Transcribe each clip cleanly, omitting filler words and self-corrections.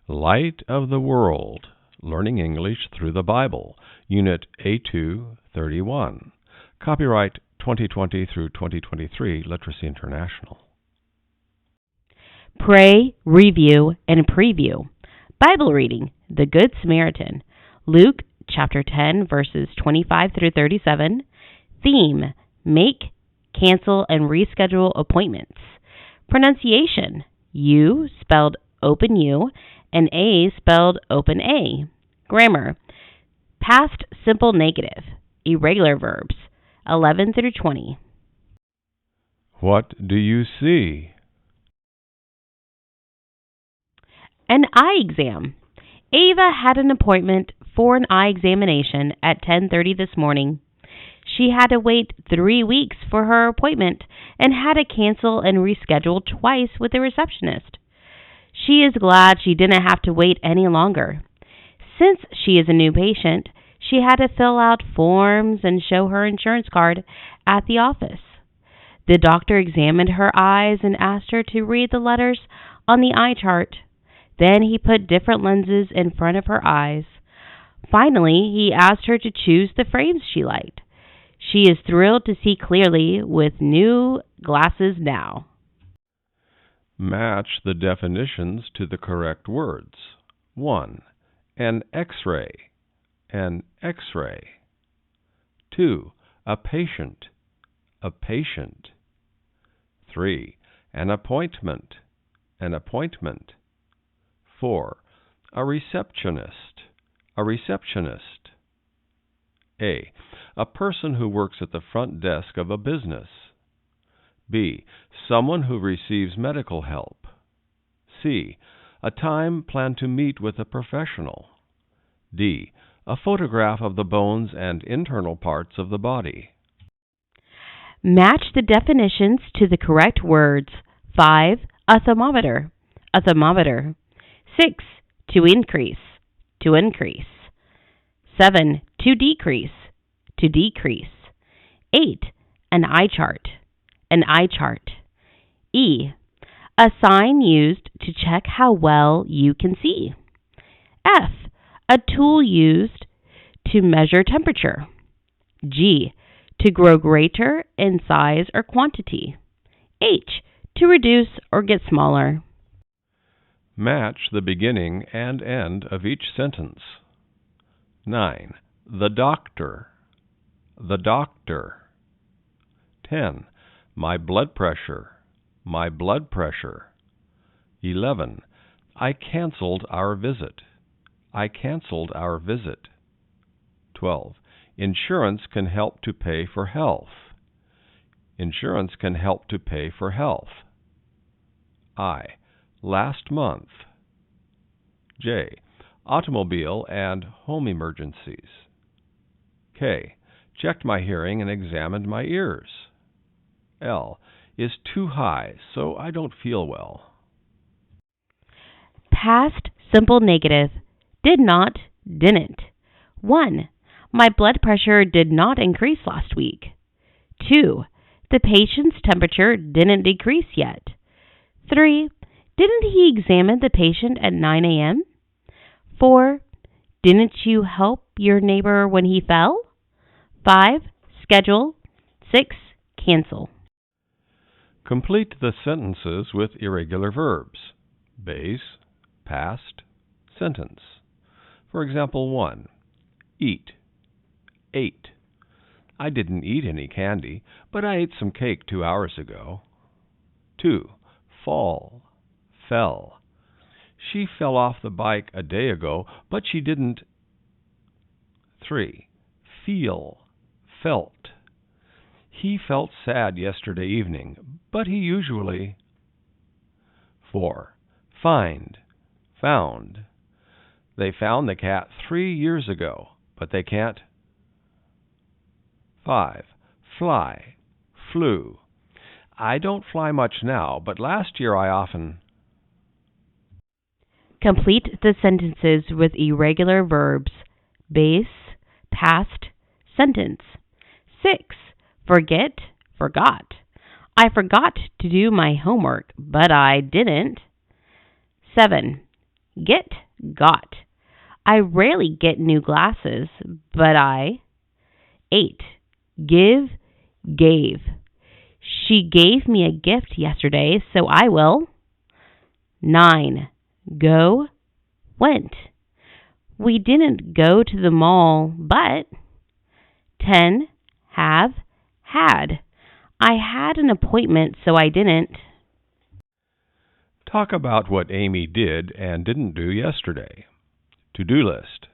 Light of the World, Learning English Through the Bible, Unit A2, 31. Copyright 2020 through 2023, Literacy International. Pray, review, and preview. Bible reading, The Good Samaritan. Luke chapter 10, verses 25 through 37. Theme, make, cancel, and reschedule appointments. Pronunciation, U spelled open U and A spelled open A. Grammar, past simple negative, irregular verbs, 11 through 20. What do you see? An eye exam. Ava had an appointment for an eye examination at 10:30 this morning. She had to wait 3 weeks for her appointment and had to cancel and reschedule twice with the receptionist. She is glad she didn't have to wait any longer. Since she is a new patient, she had to fill out forms and show her insurance card at the office. The doctor examined her eyes and asked her to read the letters on the eye chart. Then he put different lenses in front of her eyes. Finally, he asked her to choose the frames she liked. She is thrilled to see clearly with new glasses now. Match the definitions to the correct words. 1. An X-ray. An X-ray. 2. A patient. A patient. 3. An appointment. An appointment. 4. A receptionist. A receptionist. A person who works at the front desk of a business. B. Someone who receives medical help. C. A time planned to meet with a professional. D. A photograph of the bones and internal parts of the body. Match the definitions to the correct words. 5. A thermometer. A thermometer. 6. To increase. To increase. 7. To decrease. To decrease. 8. An eye chart. An eye chart. E. A sign used to check how well you can see. F. A tool used to measure temperature. G. To grow greater in size or quantity. H. To reduce or get smaller. Match the beginning and end of each sentence. 9. The doctor. The doctor. 10. My blood pressure. My blood pressure. 11. I canceled our visit. I canceled our visit. 12. Insurance can help to pay for health. Insurance can help to pay for health. I. Last month. J. Automobile and home emergencies. K. Checked my hearing and examined my ears. L. Is too high, so I don't feel well. Past simple negative. Did not, didn't. 1. My blood pressure did not increase last week. 2. The patient's temperature didn't decrease yet. 3. Didn't he examine the patient at 9 a.m.? 4. Didn't you help your neighbor when he fell? 5. Schedule. 6. Cancel. Complete the sentences with irregular verbs. Base, past, sentence. For example, 1. Eat. Ate. I didn't eat any candy, but I ate some cake 2 hours ago. 2. Fall. Fell. She fell off the bike a day ago, but she didn't. 3. Feel. Felt. He felt sad yesterday evening, but he usually. 4. Find. Found. They found the cat 3 years ago, but they can't. 5. Fly. Flew. I don't fly much now, but last year I often. Complete the sentences with irregular verbs. Base, past, sentence. 6. Forget, forgot. I forgot to do my homework, but I didn't. 7. Get, got. I rarely get new glasses, but I. 8. Give, gave. She gave me a gift yesterday, so I will. 9. Go, went. We didn't go to the mall, but. 10. Have, had. I had an appointment, so I didn't. Talk about what Amy did and didn't do yesterday. To-do list.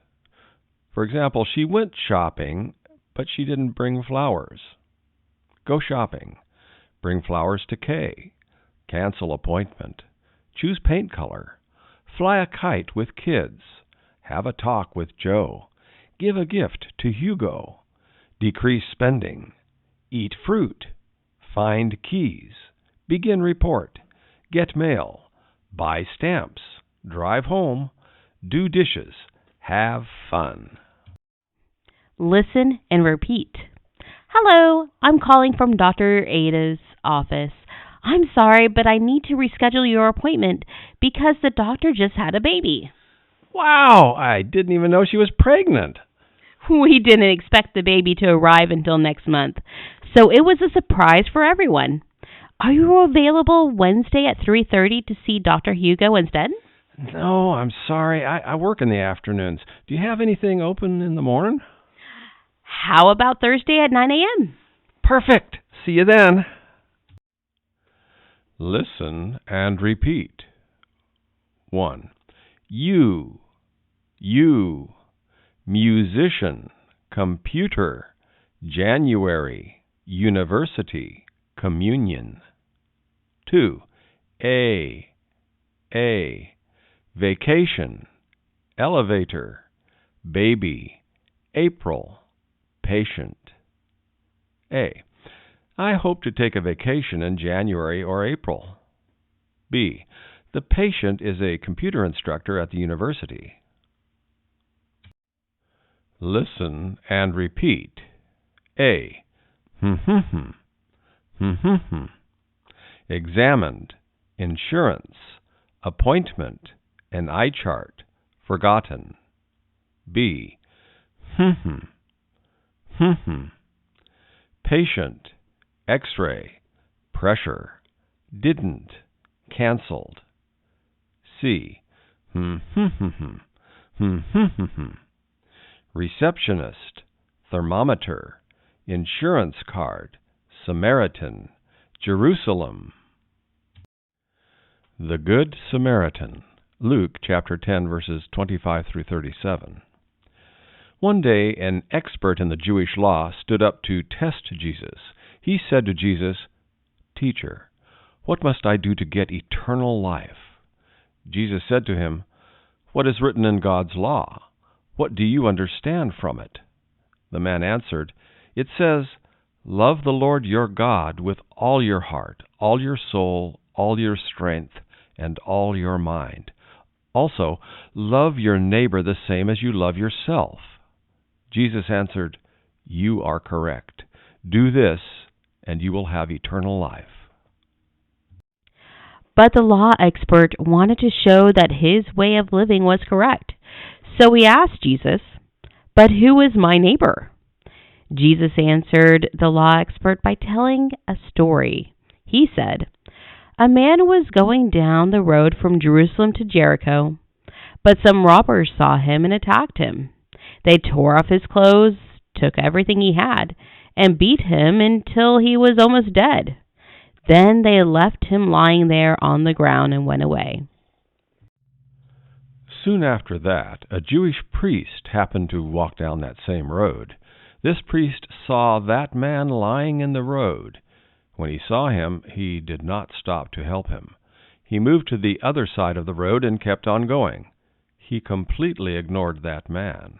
For example, she went shopping, but she didn't bring flowers. Go shopping. Bring flowers to Kay. Cancel appointment. Choose paint color. Fly a kite with kids. Have a talk with Joe. Give a gift to Hugo. Decrease spending. Eat fruit. Find keys. Begin report. Get mail. Buy stamps. Drive home. Do dishes. Have fun. Listen and repeat. Hello, I'm calling from Dr. Ada's office. I'm sorry, but I need to reschedule your appointment because the doctor just had a baby. Wow, I didn't even know she was pregnant. We didn't expect the baby to arrive until next month, so it was a surprise for everyone. Are you available Wednesday at 3:30 to see Dr. Hugo instead? No, I'm sorry. I work in the afternoons. Do you have anything open in the morning? How about Thursday at 9 a.m.? Perfect. See you then. Listen and repeat. 1. You, musician, computer, January, university, communion. 2. A, vacation, elevator, baby, April, patient. A. I hope to take a vacation in January or April. B. The patient is a computer instructor at the university. Listen and repeat. A. Examined, insurance, appointment, an eye chart, forgotten. B. Patient, X-ray, pressure, didn't, canceled. C. Receptionist, thermometer, insurance card, Samaritan, Jerusalem. The Good Samaritan. Luke chapter 10, verses 25 through 37. One day, an expert in the Jewish law stood up to test Jesus. He said to Jesus, "Teacher, what must I do to get eternal life?" Jesus said to him, "What is written in God's law? What do you understand from it?" The man answered, "It says, 'Love the Lord your God with all your heart, all your soul, all your strength, and all your mind. Also, love your neighbor the same as you love yourself.'" Jesus answered, "You are correct. Do this, and you will have eternal life." But the law expert wanted to show that his way of living was correct. So he asked Jesus, "But who is my neighbor?" Jesus answered the law expert by telling a story. He said, "A man was going down the road from Jerusalem to Jericho, but some robbers saw him and attacked him. They tore off his clothes, took everything he had, and beat him until he was almost dead. Then they left him lying there on the ground and went away." Soon after that, a Jewish priest happened to walk down that same road. This priest saw that man lying in the road. When he saw him, he did not stop to help him. He moved to the other side of the road and kept on going. He completely ignored that man.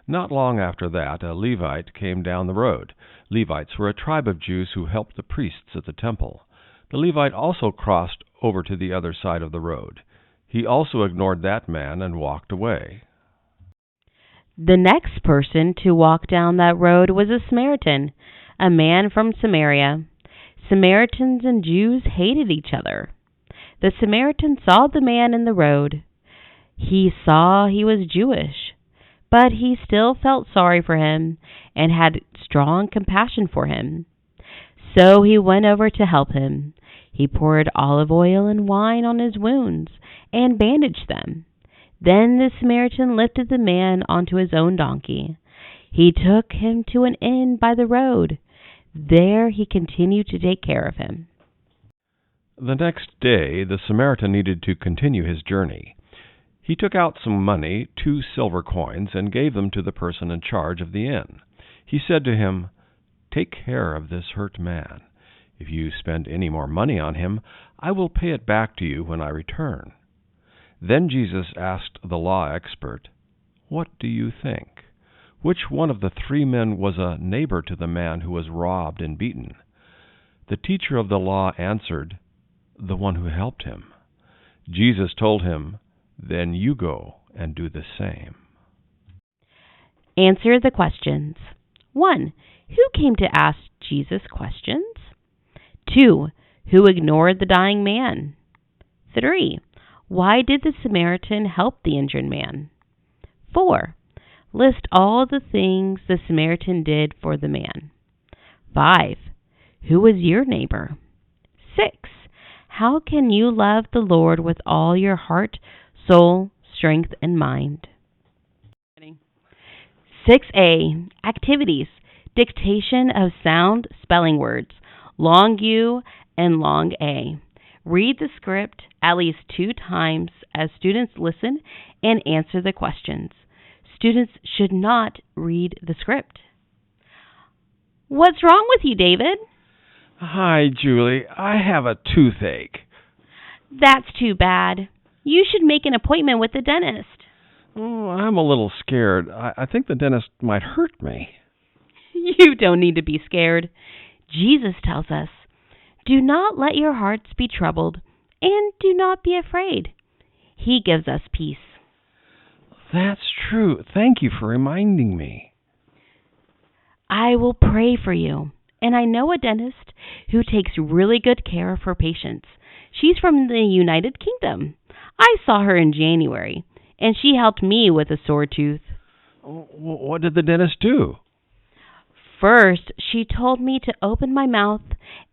Not long after that, a Levite came down the road. Levites were a tribe of Jews who helped the priests at the temple. The Levite also crossed over to the other side of the road. He also ignored that man and walked away. The next person to walk down that road was a Samaritan, a man from Samaria. Samaritans and Jews hated each other. The Samaritan saw the man in the road. He saw he was Jewish, but he still felt sorry for him and had strong compassion for him. So he went over to help him. He poured olive oil and wine on his wounds and bandaged them. Then the Samaritan lifted the man onto his own donkey. He took him to an inn by the road. There he continued to take care of him. The next day, the Samaritan needed to continue his journey. He took out some money, 2 silver coins, and gave them to the person in charge of the inn. He said to him, "Take care of this hurt man. If you spend any more money on him, I will pay it back to you when I return." Then Jesus asked the law expert, "What do you think? Which one of the 3 men was a neighbor to the man who was robbed and beaten?" The teacher of the law answered, "The one who helped him." Jesus told him, "Then you go and do the same." Answer the questions. 1. Who came to ask Jesus questions? 2. Who ignored the dying man? 3. Why did the Samaritan help the injured man? 4. List all the things the Samaritan did for the man. 5. Who was your neighbor? 6. How can you love the Lord with all your heart, soul, strength, and mind? 6A. Activities. Dictation of sound spelling words. Long U and long A. Read the script at least 2 times as students listen and answer the questions. Students should not read the script. What's wrong with you, David? Hi, Julie. I have a toothache. That's too bad. You should make an appointment with the dentist. Oh, I'm a little scared. I think the dentist might hurt me. You don't need to be scared. Jesus tells us, "Do not let your hearts be troubled, and do not be afraid." He gives us peace. That's true. Thank you for reminding me. I will pray for you. And I know a dentist who takes really good care of her patients. She's from the United Kingdom. I saw her in January, and she helped me with a sore tooth. What did the dentist do? First, she told me to open my mouth,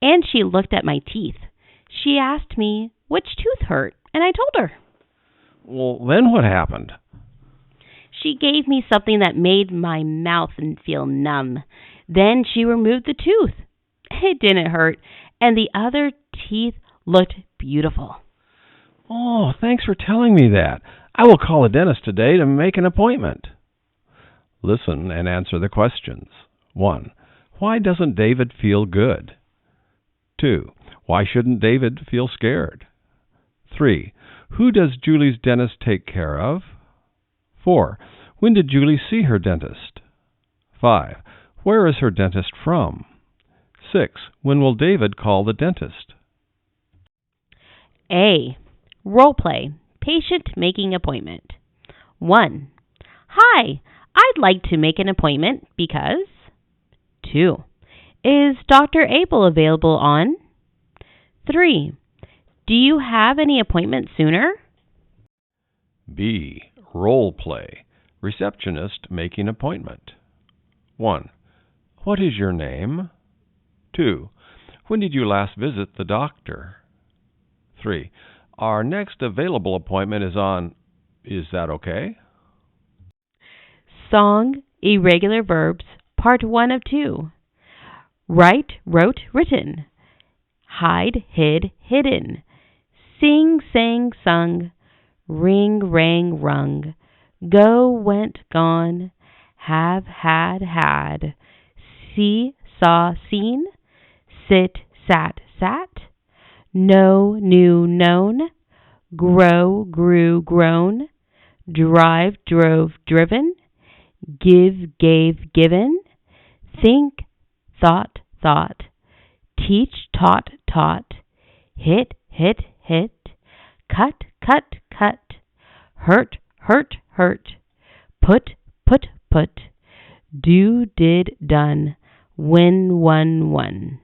and she looked at my teeth. She asked me which tooth hurt, and I told her. Well, then what happened? She gave me something that made my mouth feel numb. Then she removed the tooth. It didn't hurt, and the other teeth looked beautiful. Oh, thanks for telling me that. I will call a dentist today to make an appointment. Listen and answer the questions. 1. Why doesn't David feel good? 2. Why shouldn't David feel scared? 3. Who does Julie's dentist take care of? 4. When did Julie see her dentist? 5. Where is her dentist from? 6. When will David call the dentist? A. Role play. Patient making appointment. 1. Hi, I'd like to make an appointment because. 2. Is Dr. Abel available on? 3. Do you have any appointments sooner? B. Role play. Receptionist making appointment. 1. What is your name? 2. When did you last visit the doctor? 3. Our next available appointment is on. Is that okay? Song, Irregular Verbs, Part 1 of 2. Write, wrote, written. Hide, hid, hidden. Sing, sang, sung. Ring, rang, rung. Go, went, gone. Have, had, had. See, saw, seen. Sit, sat, sat. Know, knew, known. Grow, grew, grown. Drive, drove, driven. Give, gave, given. Think, thought, thought. Teach, taught, taught. Hit, hit, hit. Cut, cut, cut. Hurt, hurt, hurt. Put, put, put. Do, did, done. Win, won, won.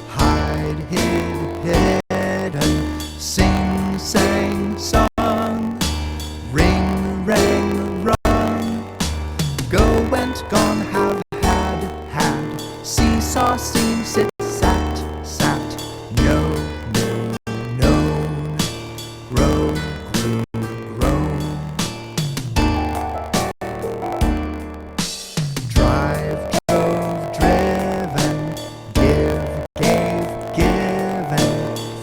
hide hidden, sing, sang, sung, ring, rang, rung, go, went, gone, have, had, seesaw, seen, sit, sat, know, known, grow, grew, grown, drive, drove, driven, give, gave, given,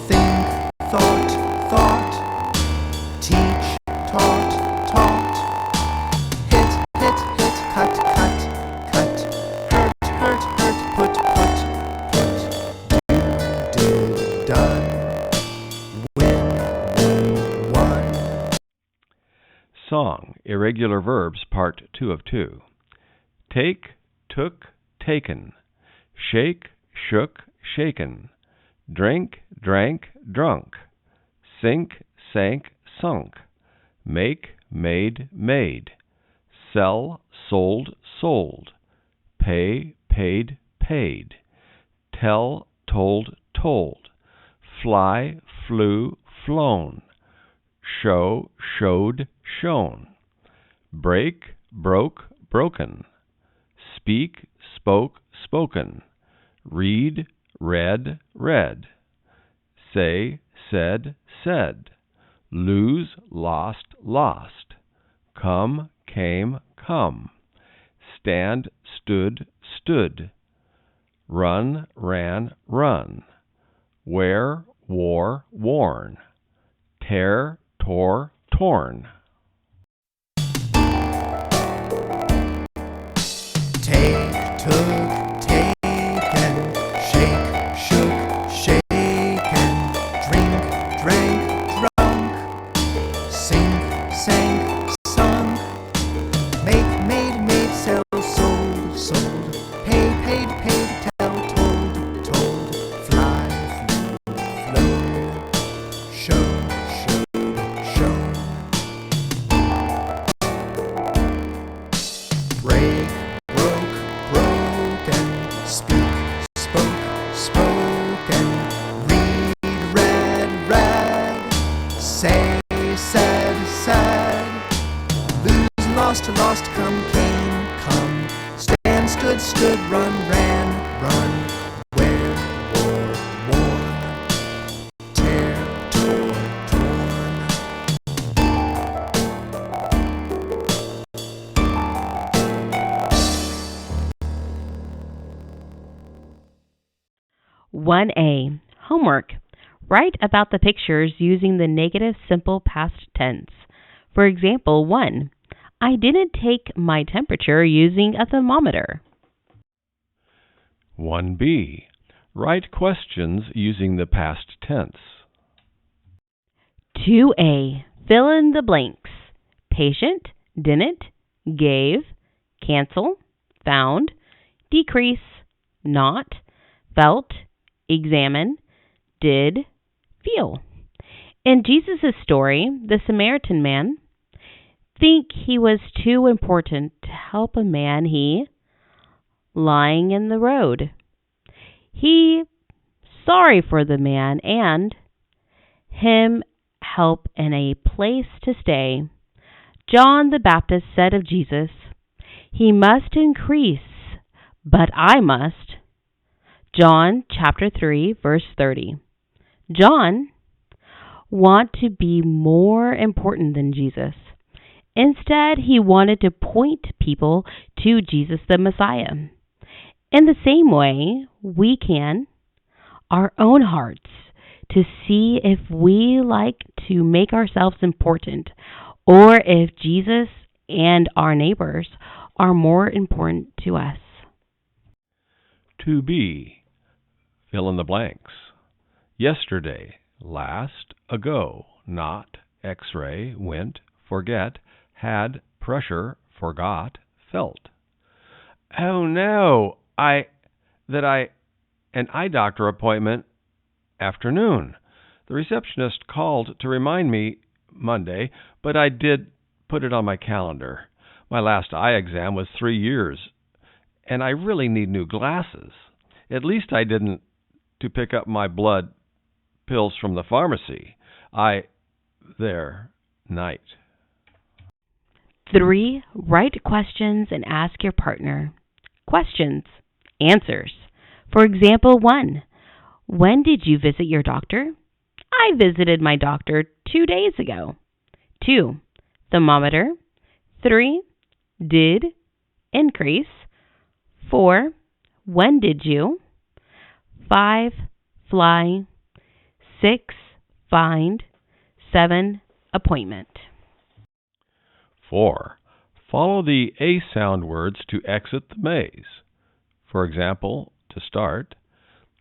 think, thought, teach, taught, hit, cut, hurt, put, did, done, win, won. Song, Irregular Verbs, Part 2 of 2. Take, took, taken. Shake, shook, shaken. Drink, drank, drunk. Sink, sank, sunk. Make, made, made. Sell, sold, sold. Pay, paid, paid. Tell, told, told. Fly, flew, flown. Show, showed, shown. Break, broke, broken. Speak, spoke, spoken. Read, read, read. Say, said, said. Lose, lost, lost. Come, came, come. Stand, stood, stood. Run, ran, run. Wear, wore, worn. Tear, tore, torn. Take, took, taken, shake, shook, shaken, drink, drank, drunk, sink, sank, sunk, make, made, sell, sold, pay, paid, tell, told, fly, flew, flown, show, showed, shown, break, broken, speak, spoke, spoken, read, read, say, said, lose, lost, come, came, come, stand, stood, run, ran, run, wear, wore, worn, tear, tore, torn. One A. Homework. Write about the pictures using the negative simple past tense. For example, 1. I didn't take my temperature using a thermometer. 1B. Write questions using the past tense. 2A. Fill in the blanks. Patient, didn't, gave, cancel, found, decrease, not, felt, examine, did, feel. In Jesus' story, the Samaritan man, think he was too important to help a man lying in the road. He sorry for the man and him help in a place to stay. John the Baptist said of Jesus, he must increase, but I must. John chapter 3, verse 30. John wanted to be more important than Jesus. Instead, he wanted to point people to Jesus the Messiah. In the same way, we can, our own hearts, to see if we like to make ourselves important or if Jesus and our neighbors are more important to us. 2B. Fill in the blanks. Yesterday, last, ago, not, x-ray, went, forget, had, pressure, forgot, felt. Oh no, an eye doctor appointment afternoon. The receptionist called to remind me Monday, but I did put it on my calendar. My last eye exam was 3 years, and I really need new glasses. At least I didn't to pick up my blood pills from the pharmacy. Night. 3. Write questions and ask your partner. Questions. Answers. For example, 1. When did you visit your doctor? I visited my doctor 2 days ago. 2. Thermometer. 3. Did. Increase. 4. When did you? 5. Fly. 6. Find. 7. Appointment. 4. Follow the A sound words to exit the maze. For example, to start,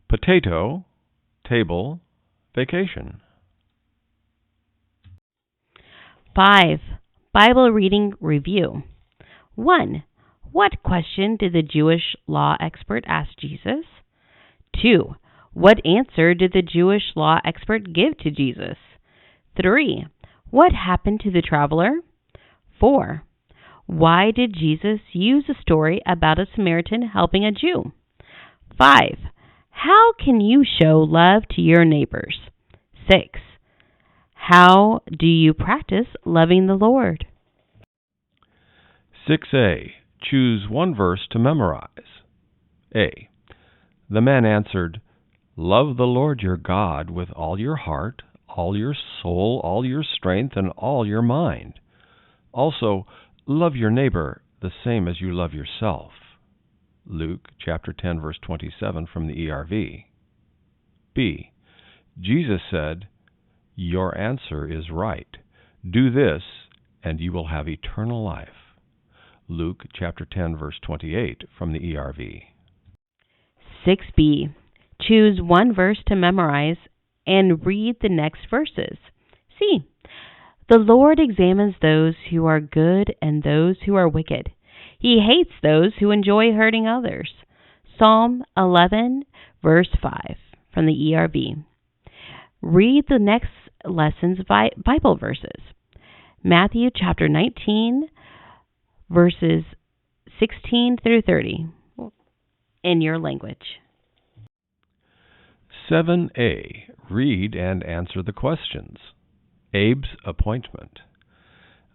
potato, table, vacation. 5. Bible reading review. 1. What question did the Jewish law expert ask Jesus? 2. What answer did the Jewish law expert give to Jesus? 3. What happened to the traveler? 4. Why did Jesus use a story about a Samaritan helping a Jew? 5. How can you show love to your neighbors? 6. How do you practice loving the Lord? 6a. Choose one verse to memorize. A. The man answered, Love the Lord your God with all your heart, all your soul, all your strength, and all your mind. Also, love your neighbor the same as you love yourself. Luke chapter 10, verse 27 from the ERV. B. Jesus said, Your answer is right. Do this, and you will have eternal life. Luke chapter 10, verse 28 from the ERV. 6b. Choose one verse to memorize and read the next verses. C. The Lord examines those who are good and those who are wicked. He hates those who enjoy hurting others. Psalm 11, verse 5 from the ERV. Read the next lesson's Bible verses. Matthew chapter 19, verses 16 through 30 in your language. 7a. Read and answer the questions. Abe's appointment.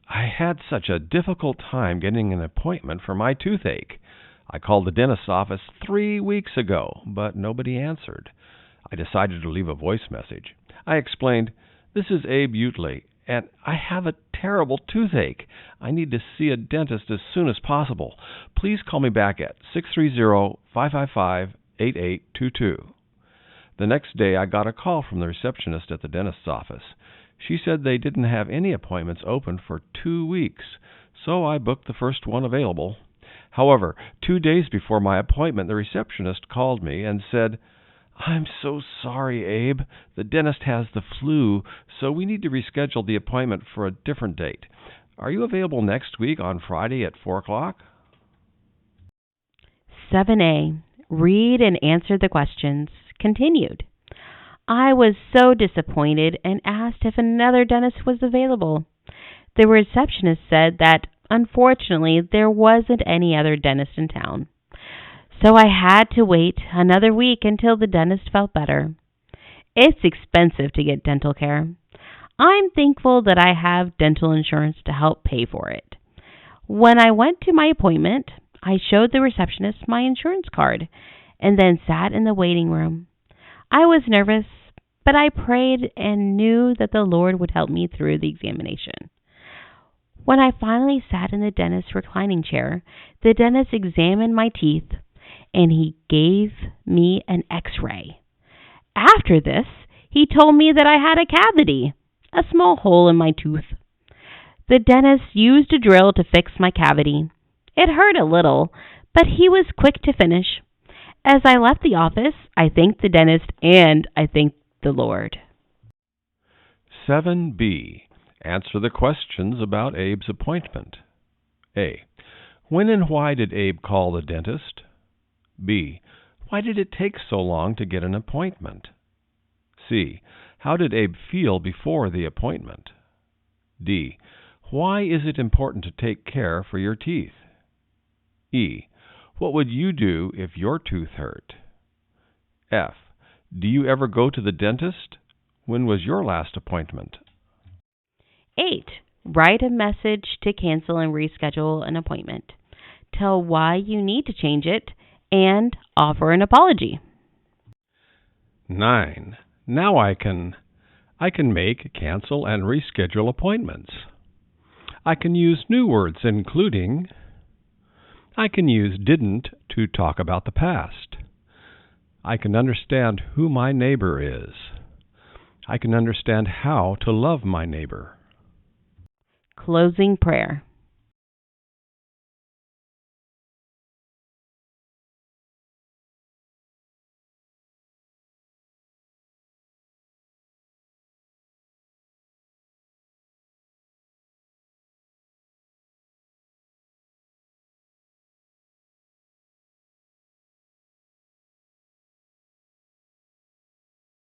I had such a difficult time getting an appointment for my toothache. I called the dentist's office 3 weeks ago, but nobody answered. I decided to leave a voice message. I explained, This is Abe Utley, and I have a terrible toothache. I need to see a dentist as soon as possible. Please call me back at 630-555-8822. The next day, I got a call from the receptionist at the dentist's office. She said they didn't have any appointments open for 2 weeks, so I booked the first one available. However, 2 days before my appointment, the receptionist called me and said, I'm so sorry, Abe. The dentist has the flu, so we need to reschedule the appointment for a different date. Are you available next week on Friday at 4 o'clock? 7a. Read and answer the questions. Continued. I was so disappointed and asked if another dentist was available. The receptionist said that, unfortunately, there wasn't any other dentist in town. So I had to wait another week until the dentist felt better. It's expensive to get dental care. I'm thankful that I have dental insurance to help pay for it. When I went to my appointment, I showed the receptionist my insurance card and then sat in the waiting room. I was nervous, but I prayed and knew that the Lord would help me through the examination. When I finally sat in the dentist's reclining chair, the dentist examined my teeth and he gave me an X-ray. After this, he told me that I had a cavity, a small hole in my tooth. The dentist used a drill to fix my cavity. It hurt a little, but he was quick to finish. As I left the office, I thanked the dentist and I thanked the Lord. 7b. Answer the questions about Abe's appointment. A. When and why did Abe call the dentist? B. Why did it take so long to get an appointment? C. How did Abe feel before the appointment? D. Why is it important to take care for your teeth? E. What would you do if your tooth hurt? F. Do you ever go to the dentist? When was your last appointment? 8. Write a message to cancel and reschedule an appointment. Tell why you need to change it and offer an apology. 9. Now I can make, cancel, and reschedule appointments. I can use new words including I can use didn't to talk about the past. I can understand who my neighbor is. I can understand how to love my neighbor. Closing prayer.